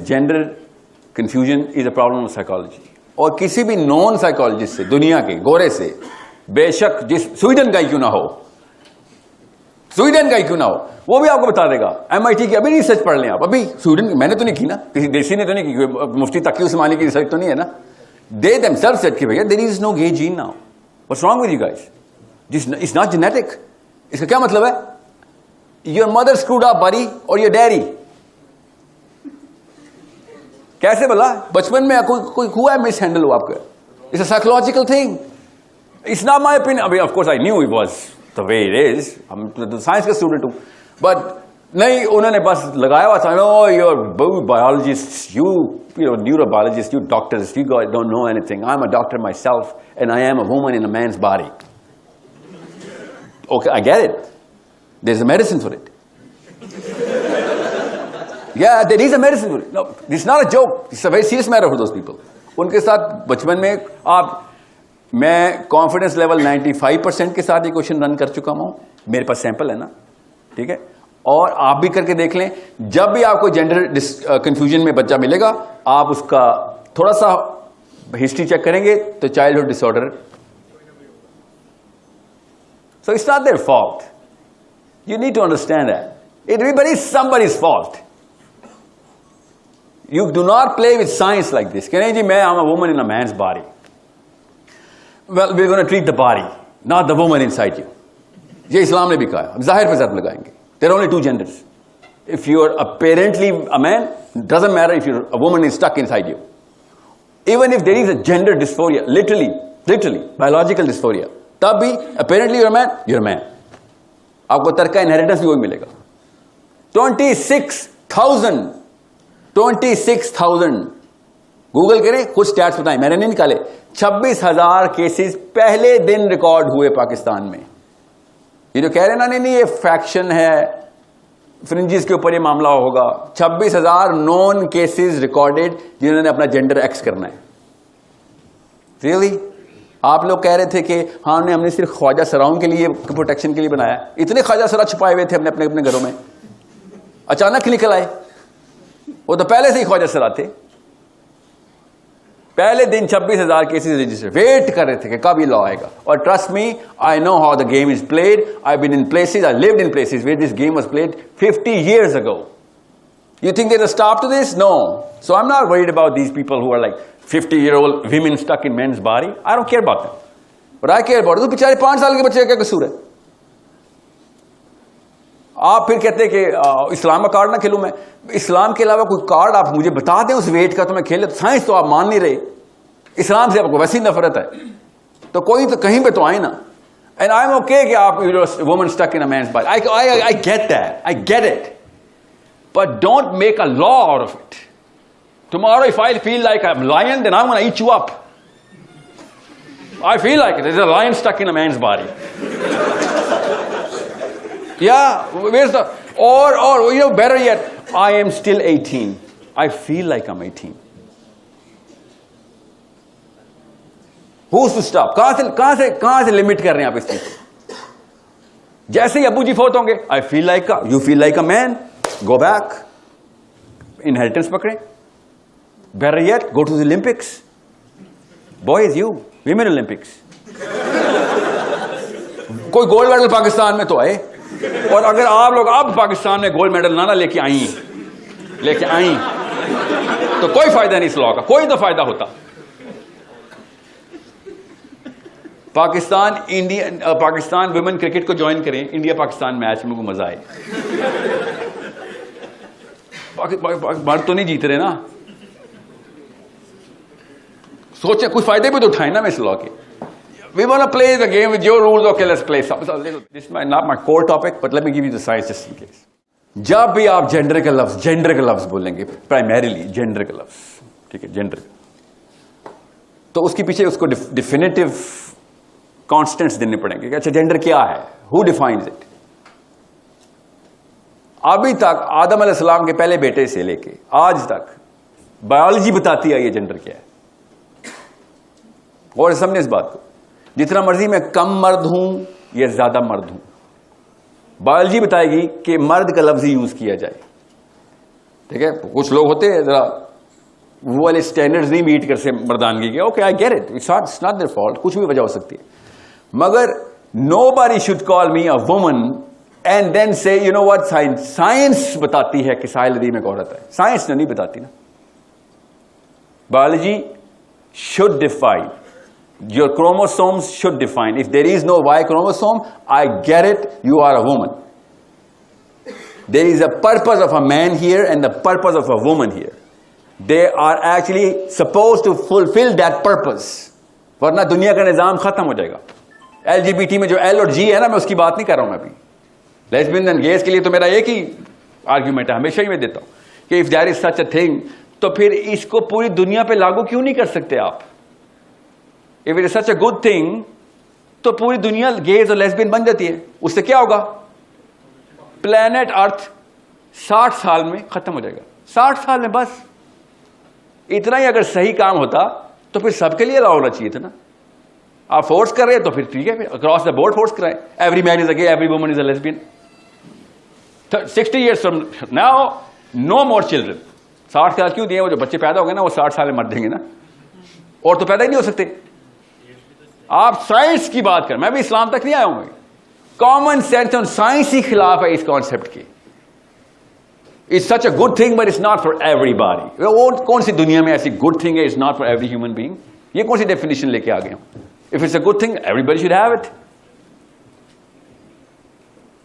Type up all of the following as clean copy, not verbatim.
Gender confusion is a problem of psychology. और किसी भी नॉन साइकोलॉजिस्ट से, दुनिया के गोरे से, बेशक जिस स्वीडन का ही क्यों ना हो, स्वीडन का ही क्यों ना हो, वो भी आपको बता देगा। MIT की अभी रिसर्च पढ़ लें आप, अभी स्वीडन की मैंने तो नहीं की ना, किसी देसी ने तो नहीं की, मुफ्ती तकी उस्मानी की रिसर्च तो नहीं है ना। दे themselves said कि भैया there is no gay gene now, what's wrong with you guys, it's not genetic. इसका क्या मतलब है? Your mother screwed up buddy और योर डैडी। कैसे बोला? बचपन में कोई हुआ है मिस हैंडल हुआ आपका? It's a psychological thing, it's not my opinion. अभी of course I knew it was the way it is, हम तो साइंस का स्टूडेंट हूं, बट नहीं, उन्होंने बस लगाया हुआ था, no your biologist, you neurobiologist, you doctors, you don't know anything, I am a doctor myself and I am a woman in a man's body. Okay, I get it, there is a medicine for it. Yeah, there is a medicine for it. No, it's not a joke. It's a very serious matter for those people. उनके साथ बचपन में मैं confidence level 95% के साथ ये question run कर चुका हूं, मेरे पास सैंपल है ना, ठीक है, और आप भी करके देख लें। जब भी आपको जेंडर कंफ्यूजन में बच्चा मिलेगा, आप उसका थोड़ा सा हिस्ट्री चेक करेंगे तो childhood disorder. So it's not their fault, you need to understand that everybody is somebody's fault. You do not play with science like this. Can I जी मैं I'm a woman in a man's body. Well, we're going to treat the body, not the woman inside you. ये इस्लाम ने भी कहा है, अब जाहिर पे ज़रूर लगाएंगे। There are only two genders. If you are apparently a man, doesn't matter if you're a woman is stuck inside you. Even if there is a gender dysphoria, literally, biological dysphoria, तब भी apparently you're a man. आपको तरका inheritance भी वही मिलेगा। 26,000 Google करें, कुछ stats बताएं, मैंने नहीं निकाले। 26,000 केसेस पहले दिन रिकॉर्ड हुए पाकिस्तान में। ये जो कह रहे हैं ना, नहीं ये फैक्शन है, फ्रिंजेस के ऊपर ये मामला होगा। 26,000 नॉन केसेस रिकॉर्डेड जिन्होंने अपना जेंडर एक्स करना है। रियली आप लोग कह रहे थे कि हाँ हमने सिर्फ ख्वाजा सराओं के लिए प्रोटेक्शन के लिए बनाया। इतने ख्वाजा सरा छुपाए हुए थे हमने अपने अपने घरों में, अचानक निकल आए। वो तो पहले से ही ख्वाजा सरा थे। पहले दिन 26,000 केसेस रजिस्टर, वेट कर रहे थे कि कब ये लॉ आएगा। और trust me, I know how the game is played. I been in places, I lived in places where this game was played 50 years ago. You think there's a stop to this? No. So I'm not worried about these people who are like 50-year-old women stuck in men's body. I don't care about them. But I care about it. तो बेचारे 5 साल के बच्चे का क्या कसूर है? आप फिर कहते हैं कि इस्लाम का कार्ड ना खेलूं मैं। इस्लाम के अलावा कोई कार्ड आप मुझे बता दें उस वेट का तो मैं खेले। साइंस तो आप मान नहीं रहे, इस्लाम से आपको वैसी नफरत है, तो कोई तो कहीं पे तो आए ना। एंड आई एम ओके कि आप woman stuck in a man's body, I get that, I get it, but don't make a law out of it. Tomorrow if I feel like I am lion, then I am gonna eat you up. I feel like it is a lion stuck in a man's body. Yeah, where's the or you know better yet, I am still 18. I feel like I'm 18. Who's to stop? कहां से limit कर रहे हैं आप इस चीज को? जैसे ही अबू जी फौत होंगे, I feel like you feel like a man, go back, inheritance पकड़े। Better yet, go to the Olympics. Boys, you women Olympics. कोई गोल्ड मेडल पाकिस्तान में तो आए। और अगर आप लोग अब पाकिस्तान में गोल्ड मेडल ना लेके आई तो कोई फायदा नहीं इस लॉ का, कोई तो फायदा होता। पाकिस्तान वुमेन क्रिकेट को ज्वाइन करें, इंडिया पाकिस्तान मैच में को मजा आए। मर्द तो नहीं जीत रहे ना, सोचे कुछ फायदे भी तो उठाए ना मैं इस लॉ के। We want to play the game with your rules. Okay, let's play some. This is not my core topic, but let me give you the science just in case. जब भी आप जेंडर का लफ्ज बोलेंगे, primarily gender का लफ्ज, ठीक है, जेंडर, तो उसके पीछे उसको डिफिनेटिव कॉन्स्टेंट्स देने पड़ेंगे कि अच्छा जेंडर क्या है, हु डिफाइंस इट। अभी तक आदम अलैहिस्सलाम के पहले बेटे से लेके आज तक बायोलॉजी बताती है ये जेंडर क्या है। और समझे इस बात को, जितना मर्जी मैं कम मर्द हूं या ज्यादा मर्द हूं, बायोलॉजी बताएगी कि मर्द का लफ्ज ही यूज किया जाए। ठीक है, कुछ लोग होते हैं जरा वो वाले स्टैंडर्ड्स नहीं मीट कर से मर्दानगी के, okay I get it, it's not their fault, कुछ भी वजह हो सकती है, मगर nobody should call me a woman and then say you know what, science बताती है कि साहिल अदीम एक औरत है। साइंस नहीं बताती ना, biology should define, your chromosomes should define, if there is no Y chromosome I get it, you are a woman, there is a purpose of a man here and the purpose of a woman here, they are actually supposed to fulfill that purpose, वरना दुनिया का निजाम खत्म हो जाएगा। LGBT में जो L और G है ना, मैं उसकी बात नहीं कर रहा हूं मैं अभी, लेस्बियन एंड गेज के लिए तो मेरा एक ही आर्ग्यूमेंट है, हमेशा ही मैं देता हूं कि if there is such a thing, तो फिर इसको पूरी दुनिया पे लागू क्यों नहीं कर सकते आप? If it is such a good thing तो पूरी दुनिया गेज और लेस्बियन बन जाती है, उससे क्या होगा? प्लेनेट अर्थ 60 साल में खत्म हो जाएगा, 60 साल में बस। इतना ही अगर सही काम होता तो फिर सबके लिए अलाउ होना चाहिए था ना। आप फोर्स कर रहे हैं तो फिर ठीक है, फिर अक्रॉस द बोर्ड फोर्स कराएं, every man is a gay, every woman is a lesbian. 60 years from now no more children. 60 साल क्यों दिए? वो जो बच्चे पैदा हो गए ना वो 60 साल में मर जाएंगे ना, और तो पैदा ही नहीं हो सकते। आप साइंस की बात करें, मैं भी इस्लाम तक नहीं आया हूं, कॉमन सेंस और साइंस ही खिलाफ है इस कॉन्सेप्ट के। It's such a good thing, but it's not for everybody. वो कौन सी दुनिया में ऐसी good thing है, it's not for every human being? ये कौन सी definition लेके आ गए हम? If it's a good thing, everybody should have it.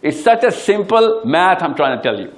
It's such a simple math I'm trying to tell you.